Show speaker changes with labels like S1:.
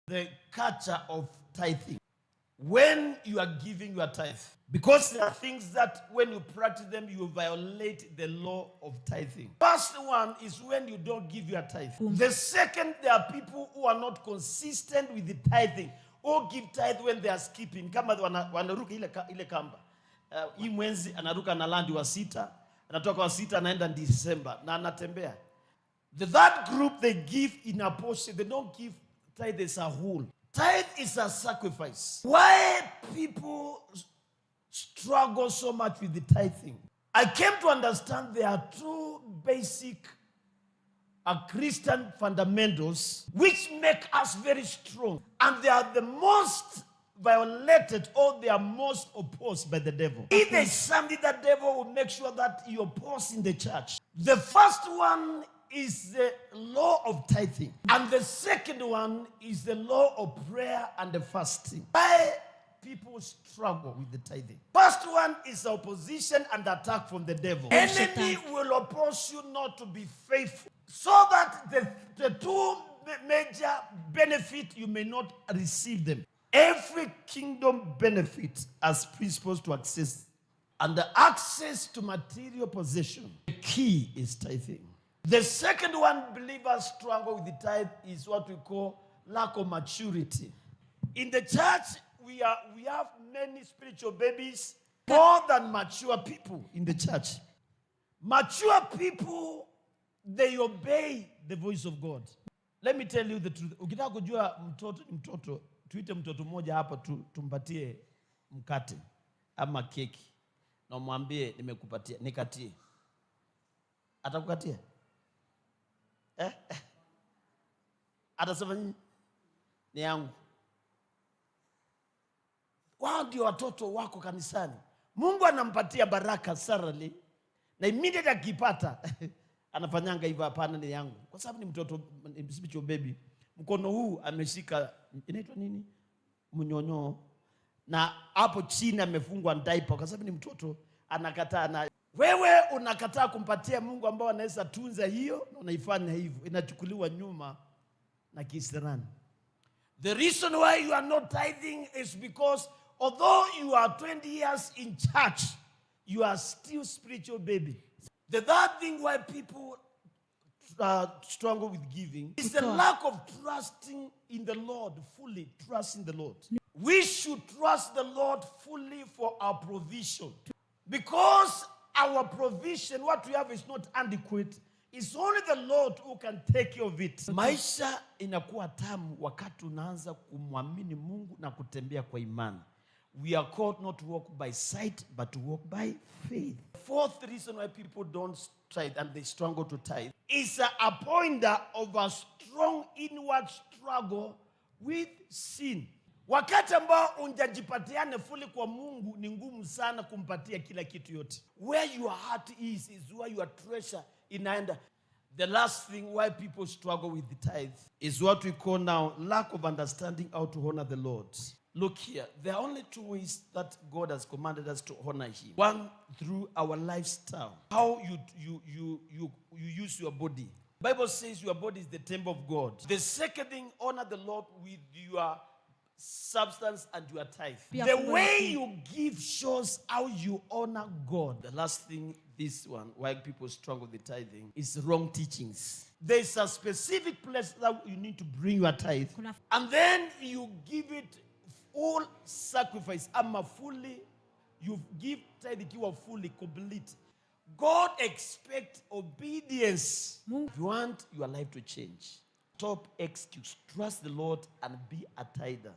S1: the culture of tithing. When you are giving your tithe, because there are things that when you practice them, you violate the law of tithing. First one is when you don't give your tithe. The second, there are people who are not consistent with the tithing, or give tithe when they are skipping. Kama wanaruka ile kamba. Hii mwenzi anaruka na landi wa sita, anatoka wa sita anaenda December na anatembea. The third group, they give in a portion. They don't give tithe as a whole. Tithe is a sacrifice. Why people struggle so much with the tithing? I came to understand there are two basic Christian fundamentals which make us very strong. And they are the most violated, or they are most opposed by the devil. If there is something that the devil will make sure that you oppose in the church. The first one is the law of tithing. And the second one is the law of prayer and the fasting. Why people struggle with the tithing? First one is opposition and attack from the devil. Enemy will oppose you not to be faithful, so that the two major benefit you may not receive them. Every kingdom benefit has principles to access, and the access to material possession. The key is tithing. The second one believers struggle with the tithe is what we call lack of maturity. In the church, we have many spiritual babies more than mature people in the church. Mature people, they obey the voice of God. Let me tell you the truth. Ukitaka kujua mtoto, tuite mtoto mmoja hapa tumpatie mkate ama keki na mwambie nimekupatia, nikatie. Atakukatia? Atasema ni yangu. Wao ndio watoto wako kanisani. Mungu anampatia baraka sarali, na immediately akipata anafanyanga hivyo, hapana ni yangu. Kwa sababu ni mtoto, spiritual baby. Mkono huu ameshika inaitwa nini? Mnyonyo. Na hapo chini amefungwa diaper kwa sababu ni mtoto, anakataa. Na wewe unakataa kumpatia Mungu ambao anaweza tunza hiyo, na unaifanya hivyo, inachukuliwa nyuma na kisirani. The reason why you are not tithing is because although you are 20 years in church, you are still spiritual baby. The third thing why people struggle with giving is the lack of trusting in the Lord, fully trusting the Lord. We should trust the Lord fully for our provision. Because our provision, what we have is not adequate. It's only the Lord who can take care of it. Maisha inakuwa tamu wakati unaanza kumwamini Mungu na kutembea kwa imani. We are called not to walk by sight, but to walk by faith. Fourth reason why people don't tithe and they struggle to tithe is a pointer of a strong inward struggle with sin. Wakati ambao unajipatiane fully kwa Mungu, ni ngumu sana kumpatia kila kitu yote. Where your heart is where your treasure inaenda. The last thing why people struggle with the tithe is what we call now lack of understanding how to honor the Lord. Look here, there are only two ways that God has commanded us to honor Him. One, through our lifestyle, how you use your body. The Bible says your body is the temple of God. The second thing, honor the Lord with your substance and your tithe. The way you give shows how you honor God. The last thing, this one, why people struggle with the tithing, is wrong teachings. There's a specific place that you need to bring your tithe, and then you give it all sacrifice. Fully, you give tithe ikiwa fully complete. God expects obedience. If you want your life to change, stop excuse. Trust the Lord and be a tither.